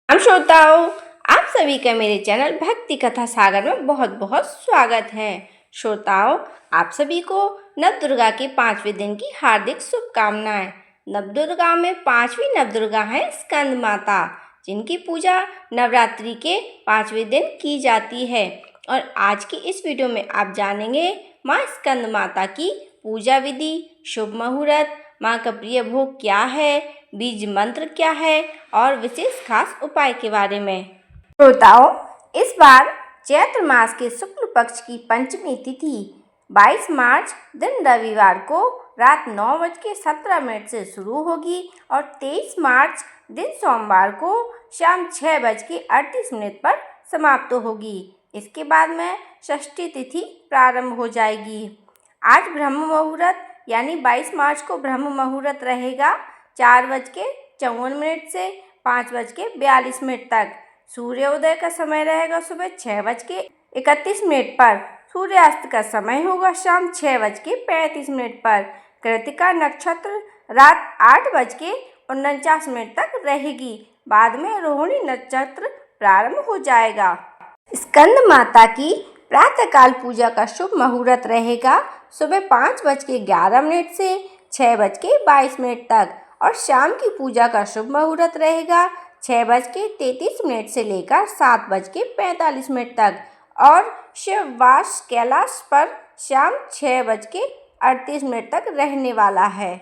श्रोताओं, आप सभी का मेरे चैनल भक्ति कथा सागर में बहुत बहुत स्वागत है। श्रोताओं, आप सभी को नवदुर्गा के 5वें दिन की हार्दिक शुभकामनाएं। नवदुर्गा में 5वीं नवदुर्गा है स्कंद माता, जिनकी पूजा नवरात्रि के 5वें दिन की जाती है। और आज की इस वीडियो में आप जानेंगे माँ स्कंद माता की पूजा विधि, शुभ मुहूर्त, माँ का प्रिय भोग क्या है, बीज मंत्र क्या है और विशेष खास उपाय के बारे में। श्रोताओं, इस बार चैत्र मास के शुक्ल पक्ष की पंचमी तिथि 22 मार्च दिन रविवार को रात 9:17 से शुरू होगी और 23 मार्च दिन सोमवार को शाम 6:38 पर समाप्त होगी। इसके बाद में षष्ठी तिथि प्रारंभ हो जाएगी। आज ब्रह्म मुहूर्त यानी 22 मार्च को ब्रह्म मुहूर्त रहेगा 4:54 से 5:42 तक। सूर्योदय का समय रहेगा सुबह 6:31 पर। सूर्यास्त का समय होगा शाम 6:35 पर। कृतिका नक्षत्र रात 8:49 तक रहेगी। बाद में रोहिणी नक्षत्र प्रारंभ हो जाएगा। स्कंद माता की प्रातःकाल पूजा का शुभ मुहूर्त रहेगा सुबह 5:11 से 6:22 तक और शाम की पूजा का शुभ मुहूर्त रहेगा 6:33 से लेकर 7:45 तक और शिववास कैलाश पर शाम 6:38 तक रहने वाला है।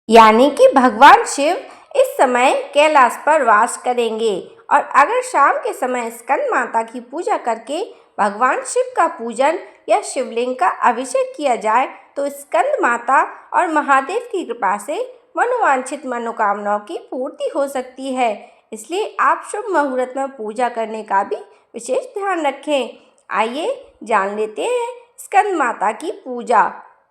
यानी कि भगवान शिव इस समय कैलाश पर वास करेंगे। और अगर शाम के समय स्कंद माता की पूजा करके भगवान शिव का पूजन या शिवलिंग का अभिषेक किया जाए तो स्कंद माता और महादेव की कृपा से मनोवांछित मनोकामनाओं की पूर्ति हो सकती है। इसलिए आप शुभ मुहूर्त में पूजा करने का भी विशेष ध्यान रखें। आइए जान लेते हैं स्कंद माता की पूजा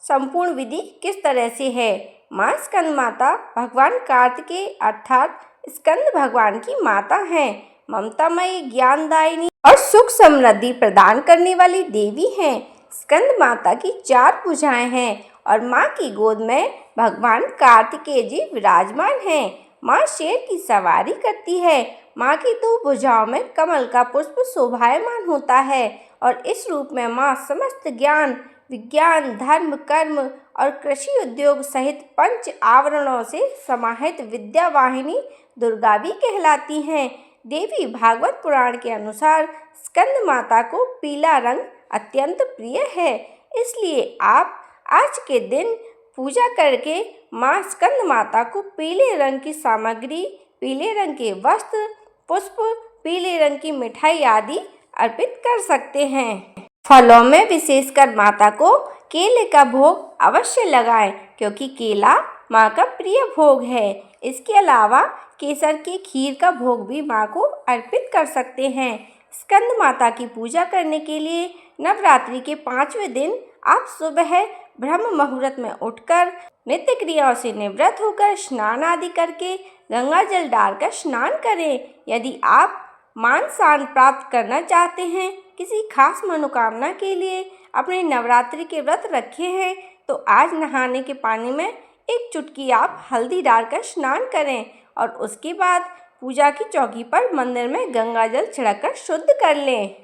संपूर्ण विधि किस तरह से है। माँ स्कंद माता भगवान कार्तिकेय अर्थात स्कंद भगवान की माता हैं। ममतामयी, ज्ञानदायिनी और सुख समृद्धि प्रदान करने वाली देवी हैं। स्कंद माता की 4 भुजाएं हैं और माँ की गोद में भगवान कार्तिकेय जी विराजमान हैं। माँ शेर की सवारी करती है। माँ की 2 भुजाओं में कमल का पुष्प शोभायमान होता है और इस रूप में माँ समस्त ज्ञान, विज्ञान, धर्म, कर्म और कृषि उद्योग सहित 5 आवरणों से समाहित विद्या वाहिनी दुर्गा भी कहलाती हैं। देवी भागवत पुराण के अनुसार स्कंद माता को पीला रंग अत्यंत प्रिय है। इसलिए आप आज के दिन पूजा करके माँ स्कंद माता को पीले रंग की सामग्री, पीले रंग के वस्त्र, पुष्प, पीले रंग की मिठाई आदि अर्पित कर सकते हैं। फलों में विशेषकर माता को केले का भोग अवश्य लगाएं क्योंकि केला माँ का प्रिय भोग है। इसके अलावा केसर की खीर का भोग भी माँ को अर्पित कर सकते हैं। स्कंद माता की पूजा करने के लिए नवरात्रि के 5वें दिन आप सुबह ब्रह्म मुहूर्त में उठकर नित्य क्रियाओं से निवृत्त होकर स्नान आदि करके गंगा जल डालकर स्नान करें। यदि आप मान शान प्राप्त करना चाहते हैं, किसी खास मनोकामना के लिए अपने नवरात्रि के व्रत रखे हैं तो आज नहाने के पानी में 1 चुटकी आप हल्दी डालकर स्नान करें और उसके बाद पूजा की चौकी पर मंदिर में गंगा जल छिड़ककर शुद्ध कर लें।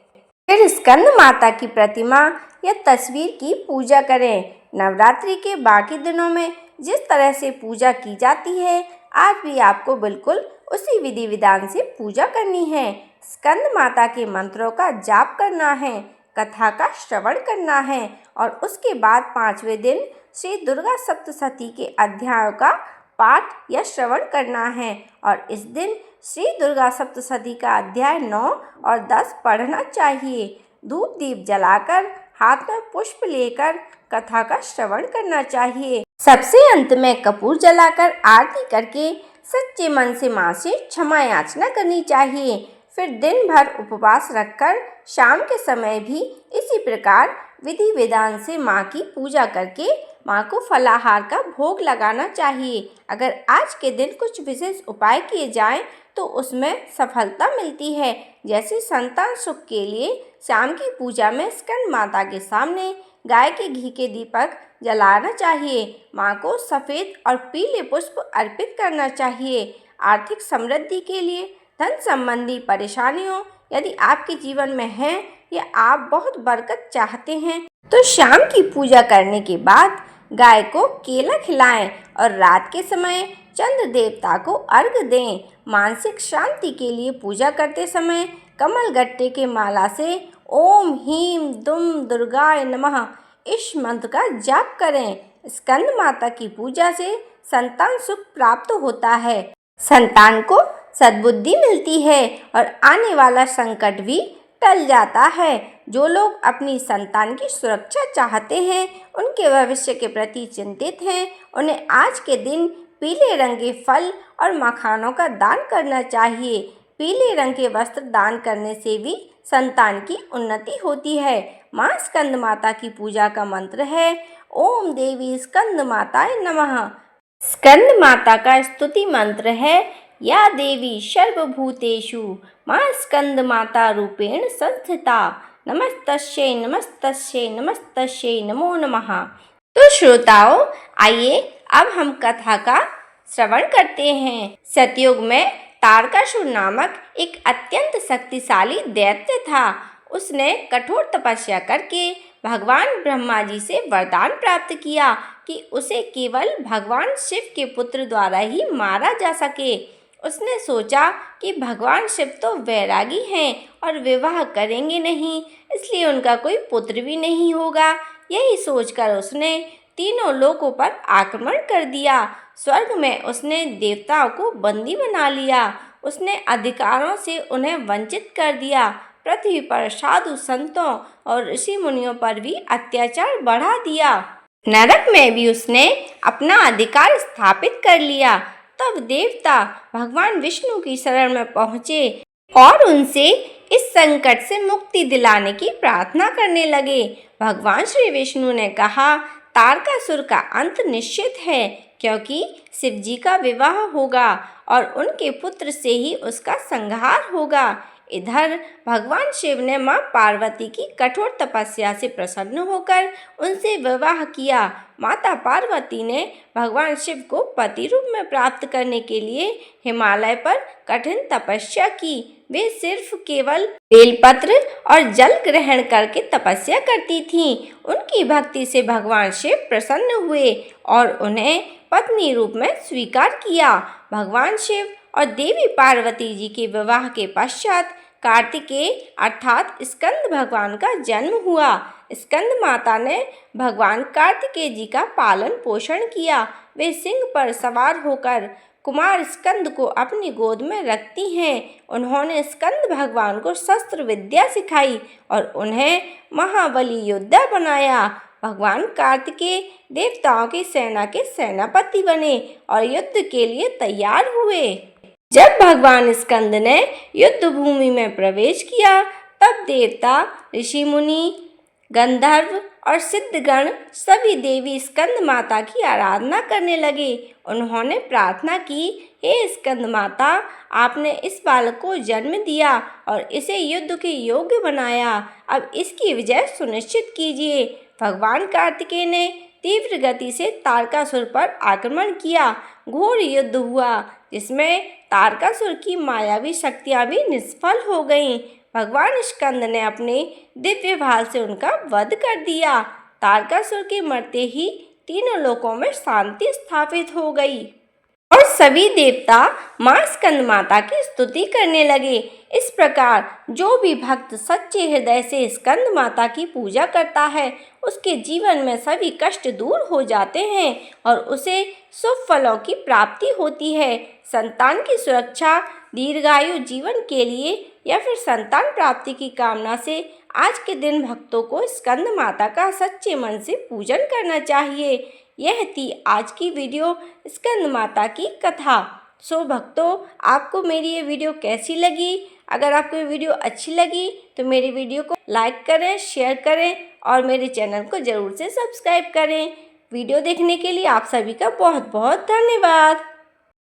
फिर स्कंद माता की प्रतिमा या तस्वीर की पूजा करें। नवरात्रि के बाकी दिनों में जिस तरह से पूजा की जाती है आज भी आपको बिल्कुल उसी विधि विधान से पूजा करनी है। स्कंद माता के मंत्रों का जाप करना है, कथा का श्रवण करना है और उसके बाद 5वें दिन श्री दुर्गा सप्तशती के अध्यायों का पाठ या श्रवण करना है और इस दिन श्री दुर्गा सप्तशती का अध्याय 9 और 10 पढ़ना चाहिए। धूप दीप जलाकर हाथ में पुष्प लेकर कथा का श्रवण करना चाहिए। सबसे अंत में कपूर जलाकर आरती करके सच्चे मन से माँ से क्षमा याचना करनी चाहिए। फिर दिन भर उपवास रखकर शाम के समय भी इसी प्रकार विधि विधान से माँ की पूजा करके माँ को फलाहार का भोग लगाना चाहिए। अगर आज के दिन कुछ विशेष उपाय किए जाएं तो उसमें सफलता मिलती है। जैसे संतान सुख के लिए शाम की पूजा में स्कंद माता के सामने गाय के घी के दीपक जलाना चाहिए। माँ को सफ़ेद और पीले पुष्प अर्पित करना चाहिए। आर्थिक समृद्धि के लिए, धन संबंधी परेशानियों यदि आपके जीवन में है या आप बहुत बरकत चाहते हैं तो शाम की पूजा करने के बाद गाय को केला खिलाएं और रात के समय चंद्र देवता को अर्घ दें। मानसिक शांति के लिए पूजा करते समय कमल गट्टे के माला से ओम हीम दुम दुर्गाय नमः इस मंत्र का जाप करें। स्कंद माता की पूजा से संतान सुख प्राप्त होता है, संतान को सद्बुद्धि मिलती है और आने वाला संकट भी टल जाता है। जो लोग अपनी संतान की सुरक्षा चाहते हैं, उनके भविष्य के प्रति चिंतित हैं, उन्हें आज के दिन पीले रंग के फल और मखानों का दान करना चाहिए। पीले रंग के वस्त्र दान करने से भी संतान की उन्नति होती है। माँ स्कंद माता की पूजा का मंत्र है ओम देवी स्कंद माताय नमः। स्कंद माता का स्तुति मंत्र है या देवी सर्वभूतेषु माँ स्कंद माता रूपेण संस्थिता नमस्तस्यै नमस्तस्यै नमस्तस्यै नमो नमः। तो श्रोताओं, आइए अब हम कथा का श्रवण करते हैं। सतयुग में तारकासुर नामक एक अत्यंत शक्तिशाली दैत्य था। उसने कठोर तपस्या करके भगवान ब्रह्मा जी से वरदान प्राप्त किया कि उसे केवल भगवान शिव के पुत्र द्वारा ही मारा जा सके। उसने सोचा कि भगवान शिव तो वैरागी हैं और विवाह करेंगे नहीं, इसलिए उनका कोई पुत्र भी नहीं होगा। यही सोचकर उसने तीनों लोकों पर आक्रमण कर दिया। स्वर्ग में उसने देवताओं को बंदी बना लिया। उसने अधिकारों से उन्हें वंचित कर दिया। पृथ्वी पर साधु संतों और ऋषि मुनियों पर भी अत्याचार बढ़ा दिया। नरक में भी उसने अपना अधिकार स्थापित कर लिया। तब देवता भगवान विष्णु की शरण में पहुँचे और उनसे इस संकट से मुक्ति दिलाने की प्रार्थना करने लगे। भगवान श्री विष्णु ने कहा, तारकासुर का अंत निश्चित है, क्योंकि शिव जी का विवाह होगा और उनके पुत्र से ही उसका संहार होगा। इधर भगवान शिव ने मां पार्वती की कठोर तपस्या से प्रसन्न होकर उनसे विवाह किया। माता पार्वती ने भगवान शिव को पति रूप में प्राप्त करने के लिए हिमालय पर कठिन तपस्या की। वे सिर्फ केवल बेलपत्र और जल ग्रहण करके तपस्या करती थीं। उनकी भक्ति से भगवान शिव प्रसन्न हुए और उन्हें पत्नी रूप में स्वीकार किया। भगवान शिव और देवी पार्वती जी के विवाह के पश्चात कार्तिकेय अर्थात स्कंद भगवान का जन्म हुआ। स्कंद माता ने भगवान कार्तिकेय जी का पालन पोषण किया। वे सिंह पर सवार होकर कुमार स्कंद को अपनी गोद में रखती हैं। उन्होंने स्कंद भगवान को शस्त्र विद्या सिखाई और उन्हें महाबली योद्धा बनाया। भगवान कार्तिकेय देवताओं की सेना के सेनापति बने और युद्ध के लिए तैयार हुए। जब भगवान स्कंद ने युद्ध भूमि में प्रवेश किया, तब देवता, ऋषि मुनि, गंधर्व और सिद्धगण सभी देवी स्कंद माता की आराधना करने लगे। उन्होंने प्रार्थना की, हे स्कंद माता, आपने इस बालक को जन्म दिया और इसे युद्ध के योग्य बनाया। अब इसकी विजय सुनिश्चित कीजिए। भगवान कार्तिकेय ने तीव्र गति से तारकासुर पर आक्रमण किया। घोर युद्ध हुआ, जिसमें तारकासुर की मायावी शक्तियां भी निष्फल हो गईं। भगवान स्कंद ने अपने दिव्य भाल से उनका वध कर दिया। तारकासुर के मरते ही तीनों लोकों में शांति स्थापित हो गई और सभी देवता मां स्कंद माता की स्तुति करने लगे। इस प्रकार जो भी भक्त सच्चे हृदय से स्कंद माता की पूजा करता है, उसके जीवन में सभी कष्ट दूर हो जाते हैं और उसे शुभ फलों की प्राप्ति होती है। संतान की सुरक्षा, दीर्घायु जीवन के लिए या फिर संतान प्राप्ति की कामना से आज के दिन भक्तों को स्कंद माता का सच्चे मन से पूजन करना चाहिए। यह थी आज की वीडियो स्कंद माता की कथा। सो भक्तों, आपको मेरी ये वीडियो कैसी लगी? अगर आपको ये वीडियो अच्छी लगी तो मेरी वीडियो को लाइक करें, शेयर करें और मेरे चैनल को ज़रूर से सब्सक्राइब करें। वीडियो देखने के लिए आप सभी का बहुत बहुत धन्यवाद।